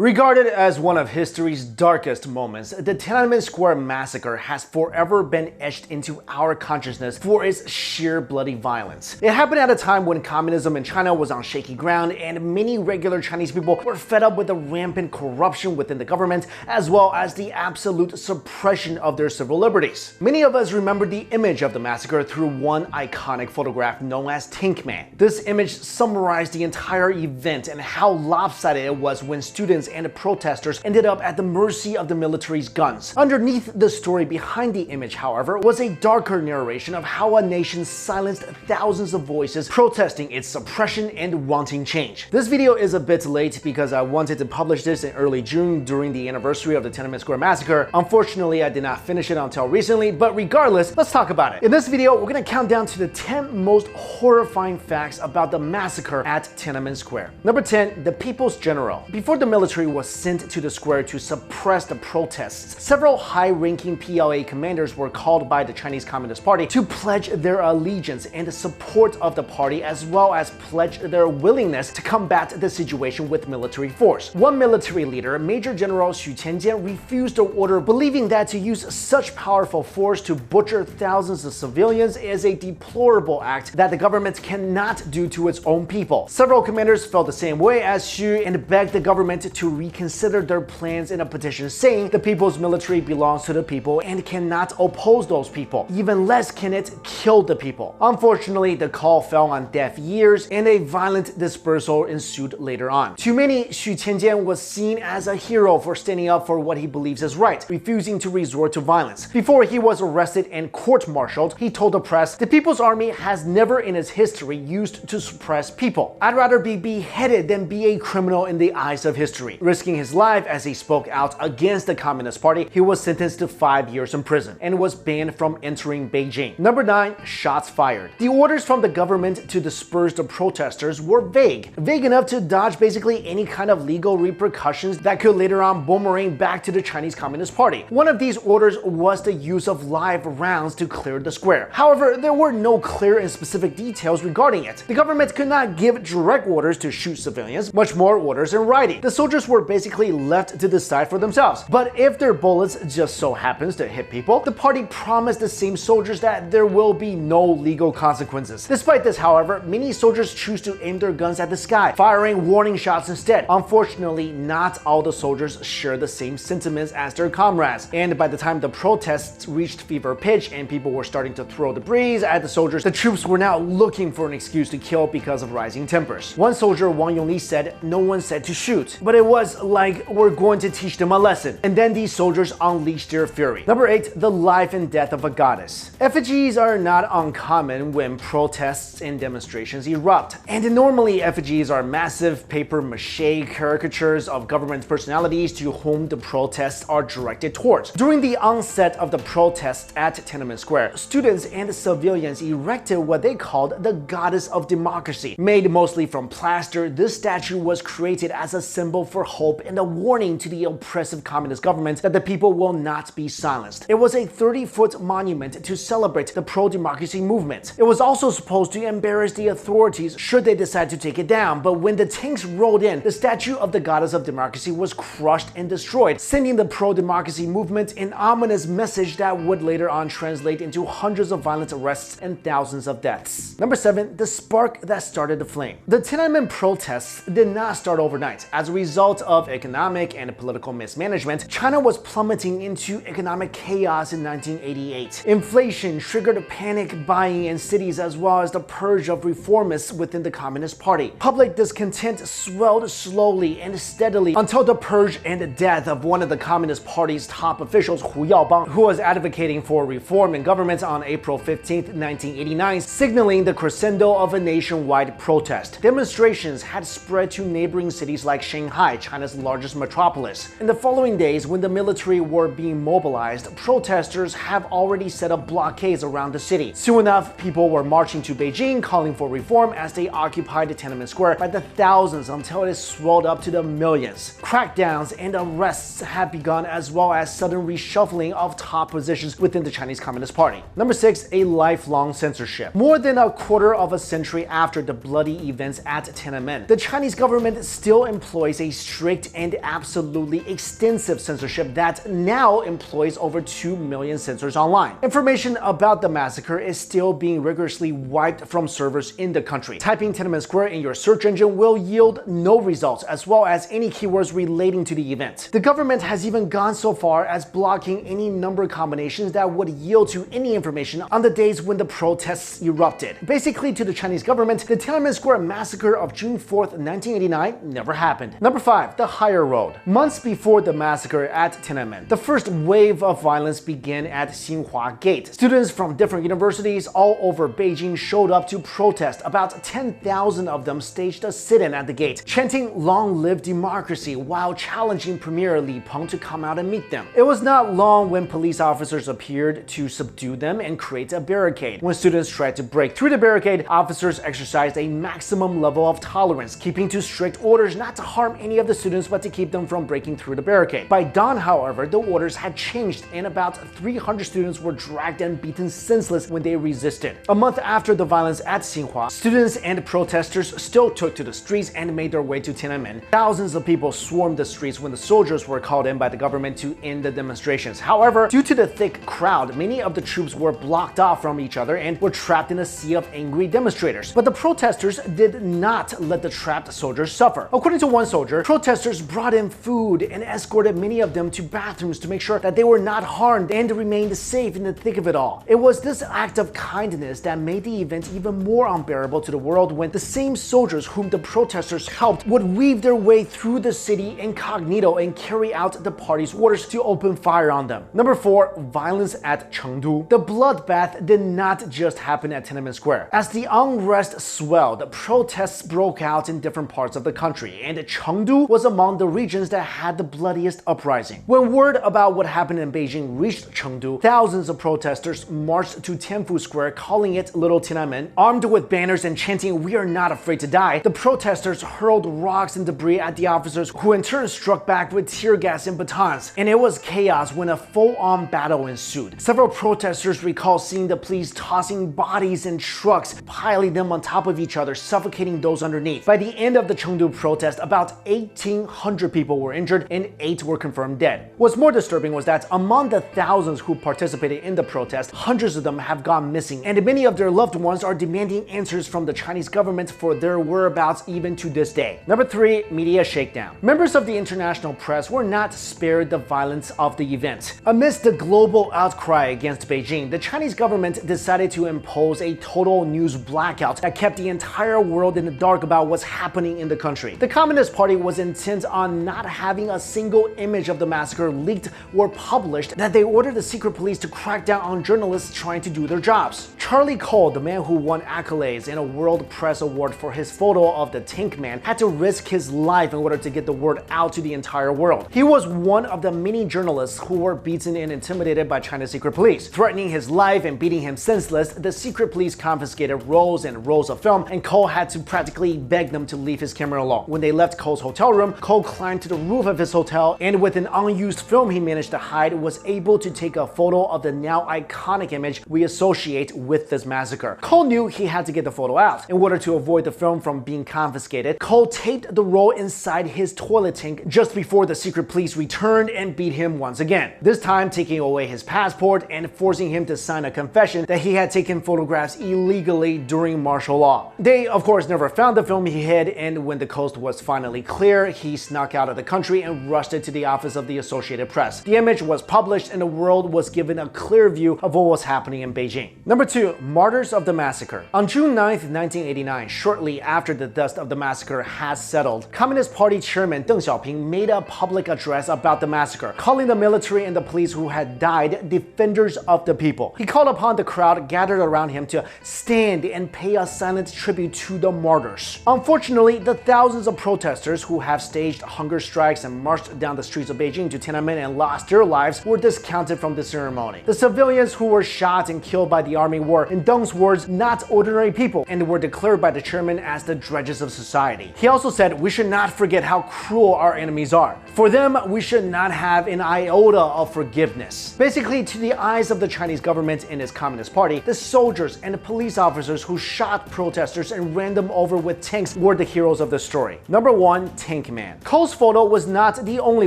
Regarded as one of history's darkest moments, the Tiananmen Square Massacre has forever been etched into our consciousness for its sheer bloody violence. It happened at a time when communism in China was on shaky ground and many regular Chinese people were fed up with the rampant corruption within the government as well as the absolute suppression of their civil liberties. Many of us remember the image of the massacre through one iconic photograph known as Tank Man. This image summarized the entire event and how lopsided it was when students and protesters ended up at the mercy of the military's guns. Underneath the story behind the image, however, was a darker narration of how a nation silenced thousands of voices protesting its suppression and wanting change. This video is a bit late because I wanted to publish this in early June during the anniversary of the Tiananmen Square Massacre. Unfortunately, I did not finish it until recently, but regardless, let's talk about it. In this video, we're gonna count down to the 10 most horrifying facts about the massacre at Tiananmen Square. Number 10, the People's General. Before the military was sent to the square to suppress the protests, several high-ranking PLA commanders were called by the Chinese Communist Party to pledge their allegiance and support of the party as well as pledge their willingness to combat the situation with military force. One military leader, Major General Mikexingchen, refused the order, believing that to use such powerful force to butcher thousands of civilians is a deplorable act that the government cannot do to its own people. Several commanders felt the same way as Xu and begged the government to reconsider their plans in a petition saying the people's military belongs to the people and cannot oppose those people. Even less can it kill the people. Unfortunately, the call fell on deaf ears and a violent dispersal ensued later on. To many, Xu Tianjian was seen as a hero for standing up for what he believes is right, refusing to resort to violence. Before he was arrested and court-martialed, he told the press, "The People's Army has never in its history used to suppress people. I'd rather be beheaded than be a criminal in the eyes of history." Risking his life as he spoke out against the Communist Party, he was sentenced to 5 years in prison and was banned from entering Beijing. Number 9, shots fired. The orders from the government to disperse the protesters were vague enough to dodge basically any kind of legal repercussions that could later on boomerang back to the Chinese Communist Party. One of these orders was the use of live rounds to clear the square. However, there were no clear and specific details regarding it. The government could not give direct orders to shoot civilians, much more orders in writing. The soldiers were basically left to decide for themselves. But if their bullets just so happens to hit people, the party promised the same soldiers that there will be no legal consequences. Despite this, however, many soldiers choose to aim their guns at the sky, firing warning shots instead. Unfortunately, not all the soldiers share the same sentiments as their comrades, and by the time the protests reached fever pitch and people were starting to throw debris at the soldiers, the troops were now looking for an excuse to kill because of rising tempers. One soldier, Wang Yongli, said, "No one said to shoot, but it was like we're going to teach them a lesson." And then these soldiers unleashed their fury. Number 8, the life and death of a goddess. Effigies are not uncommon when protests and demonstrations erupt. And normally effigies are massive paper-mache caricatures of government personalities to whom the protests are directed towards. During the onset of the protests at Tiananmen Square, students and civilians erected what they called the Goddess of Democracy. Made mostly from plaster, this statue was created as a symbol for hope and a warning to the oppressive communist government that the people will not be silenced. It was a 30-foot monument to celebrate the pro-democracy movement. It was also supposed to embarrass the authorities should they decide to take it down, but when the tanks rolled in, the statue of the Goddess of Democracy was crushed and destroyed, sending the pro-democracy movement an ominous message that would later on translate into hundreds of violent arrests and thousands of deaths. Number 7, the spark that started the flame. The Tiananmen protests did not start overnight. As a result of economic and political mismanagement, China was plummeting into economic chaos in 1988. Inflation triggered panic buying in cities as well as the purge of reformists within the Communist Party. Public discontent swelled slowly and steadily until the purge and death of one of the Communist Party's top officials, Hu Yaobang, who was advocating for reform in government on April 15, 1989, signaling the crescendo of a nationwide protest. Demonstrations had spread to neighboring cities like Shanghai, China's largest metropolis. In the following days, when the military were being mobilized, protesters have already set up blockades around the city. Soon enough, people were marching to Beijing calling for reform as they occupied Tiananmen Square by the thousands until it swelled up to the millions. Crackdowns and arrests had begun as well as sudden reshuffling of top positions within the Chinese Communist Party. Number 6, a lifelong censorship. More than a quarter of a century after the bloody events at Tiananmen, the Chinese government still employs a strict and absolutely extensive censorship that now employs over 2 million censors online. Information about the massacre is still being rigorously wiped from servers in the country. Typing Tiananmen Square in your search engine will yield no results, as well as any keywords relating to the event. The government has even gone so far as blocking any number combinations that would yield to any information on the days when the protests erupted. Basically, to the Chinese government, the Tiananmen Square Massacre of June 4th, 1989 never happened. Number 5. The Higher Road. Months before the massacre at Tiananmen, the first wave of violence began at Xinhua Gate. Students from different universities all over Beijing showed up to protest. About 10,000 of them staged a sit-in at the gate, chanting "Long live democracy" while challenging Premier Li Peng to come out and meet them. It was not long when police officers appeared to subdue them and create a barricade. When students tried to break through the barricade, officers exercised a maximum level of tolerance, keeping to strict orders not to harm any of the students but to keep them from breaking through the barricade. By dawn, however, the orders had changed and about 300 students were dragged and beaten senseless when they resisted. A month after the violence at Xinhua, students and protesters still took to the streets and made their way to Tiananmen. Thousands of people swarmed the streets when the soldiers were called in by the government to end the demonstrations. However, due to the thick crowd, many of the troops were blocked off from each other and were trapped in a sea of angry demonstrators. But the protesters did not let the trapped soldiers suffer. According to one soldier, protesters brought in food and escorted many of them to bathrooms to make sure that they were not harmed and remained safe in the thick of it all. It was this act of kindness that made the event even more unbearable to the world when the same soldiers whom the protesters helped would weave their way through the city incognito and carry out the party's orders to open fire on them. Number 4. Violence at Chengdu. The bloodbath did not just happen at Tiananmen Square. As the unrest swelled, protests broke out in different parts of the country, and Chengdu was among the regions that had the bloodiest uprising. When word about what happened in Beijing reached Chengdu, thousands of protesters marched to Tianfu Square, calling it Little Tiananmen. Armed with banners and chanting "We are not afraid to die," the protesters hurled rocks and debris at the officers, who in turn struck back with tear gas and batons. And it was chaos when a full-on battle ensued. Several protesters recall seeing the police tossing bodies in trucks, piling them on top of each other, suffocating those underneath. By the end of the Chengdu protest, about 1,800 people were injured and 8 were confirmed dead. What's more disturbing was that among the thousands who participated in the protest, hundreds of them have gone missing, and many of their loved ones are demanding answers from the Chinese government for their whereabouts even to this day. Number 3. Media shakedown. Members of the international press were not spared the violence of the event. Amidst the global outcry against Beijing, the Chinese government decided to impose a total news blackout that kept the entire world in the dark about what's happening in the country. The Communist Party was intent on not having a single image of the massacre leaked or published, that they ordered the secret police to crack down on journalists trying to do their jobs. Charlie Cole, the man who won accolades and a World Press Award for his photo of the Tank Man, had to risk his life in order to get the word out to the entire world. He was one of the many journalists who were beaten and intimidated by China's secret police. Threatening his life and beating him senseless, the secret police confiscated rolls and rolls of film, and Cole had to practically beg them to leave his camera alone. When they left Cole's hotel room, Cole climbed to the roof of his hotel, and with an unused film he managed to hide, was able to take a photo of the now iconic image we associate with this massacre. Cole knew he had to get the photo out. In order to avoid the film from being confiscated, Cole taped the roll inside his toilet tank just before the secret police returned and beat him once again, this time taking away his passport and forcing him to sign a confession that he had taken photographs illegally during martial law. They, of course, never found the film he hid, and when the coast was finally clear, he snuck out of the country and rushed it to the office of the Associated Press. The image was published and the world was given a clear view of what was happening in Beijing. Number 2. Martyrs of the massacre. On June 9th, 1989, shortly after the dust of the massacre has settled, Communist Party Chairman Deng Xiaoping made a public address about the massacre, calling the military and the police who had died defenders of the people. He called upon the crowd gathered around him to stand and pay a silent tribute to the martyrs. Unfortunately, the thousands of protesters who have staged hunger strikes and marched down the streets of Beijing to Tiananmen and lost their lives were discounted from the ceremony. The civilians who were shot and killed by the army were, in Deng's words, not ordinary people, and were declared by the chairman as the dregs of society. He also said we should not forget how cruel our enemies are. For them, we should not have an iota of forgiveness. Basically, to the eyes of the Chinese government and its Communist Party, the soldiers and the police officers who shot protesters and ran them over with tanks were the heroes of the story. Number 1. Tank Tank Man. Cole's photo was not the only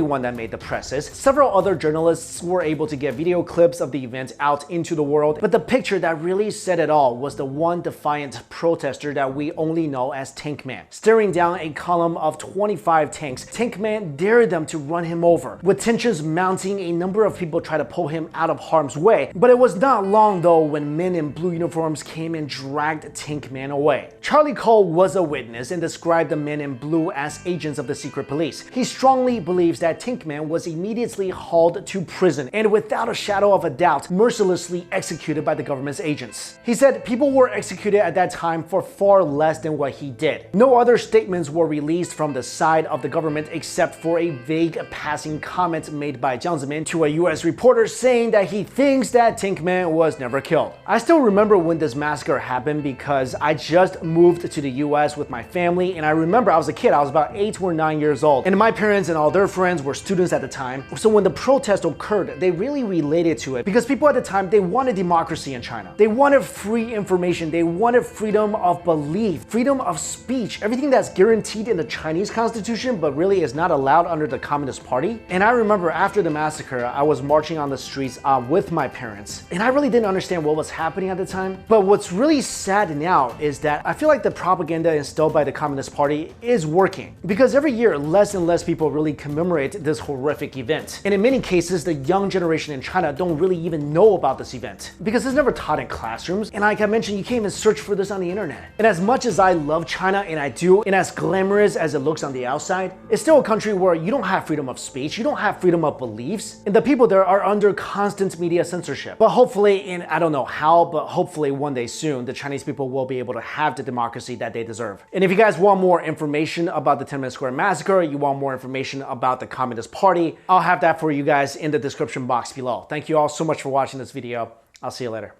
one that made the presses. Several other journalists were able to get video clips of the event out into the world, but the picture that really said it all was the one defiant protester that we only know as Tank Man. Staring down a column of 25 tanks, Tank Man dared them to run him over. With tensions mounting, a number of people tried to pull him out of harm's way, but it was not long though when men in blue uniforms came and dragged Tank Man away. Charlie Cole was a witness and described the men in blue as agents of the secret police. He strongly believes that Tank Man was immediately hauled to prison and without a shadow of a doubt mercilessly executed by the government's agents. He said people were executed at that time for far less than what he did. No other statements were released from the side of the government except for a vague passing comment made by Jiang Zemin to a US reporter saying that he thinks that Tank Man was never killed. I still remember when this massacre happened because I just moved to the US with my family, and I remember I was a kid, I was about 8 or 9 years old, and my parents and all their friends were students at the time. So when the protest occurred, they really related to it because people at the time, they wanted democracy in China. They wanted free information, they wanted freedom of belief, freedom of speech, everything that's guaranteed in the Chinese constitution but really is not allowed under the Communist Party. And I remember after the massacre, I was marching on the streets with my parents, and I really didn't understand what was happening at the time. But what's really sad now is that I feel like the propaganda instilled by the Communist Party is working, because every year less and less people really commemorate this horrific event. And in many cases, the young generation in China don't really even know about this event because it's never taught in classrooms. And like I mentioned, you can't even search for this on the internet. And as much as I love China, and I do, and as glamorous as it looks on the outside, it's still a country where you don't have freedom of speech, you don't have freedom of beliefs, and the people there are under constant media censorship. But hopefully, and I don't know how, but hopefully one day soon, the Chinese people will be able to have the democracy that they deserve. And if you guys want more information about the Tiananmen Square Massacre, you want more information about the Communist Party, I'll have that for you guys in the description box below. Thank you all so much for watching this video. I'll see you later.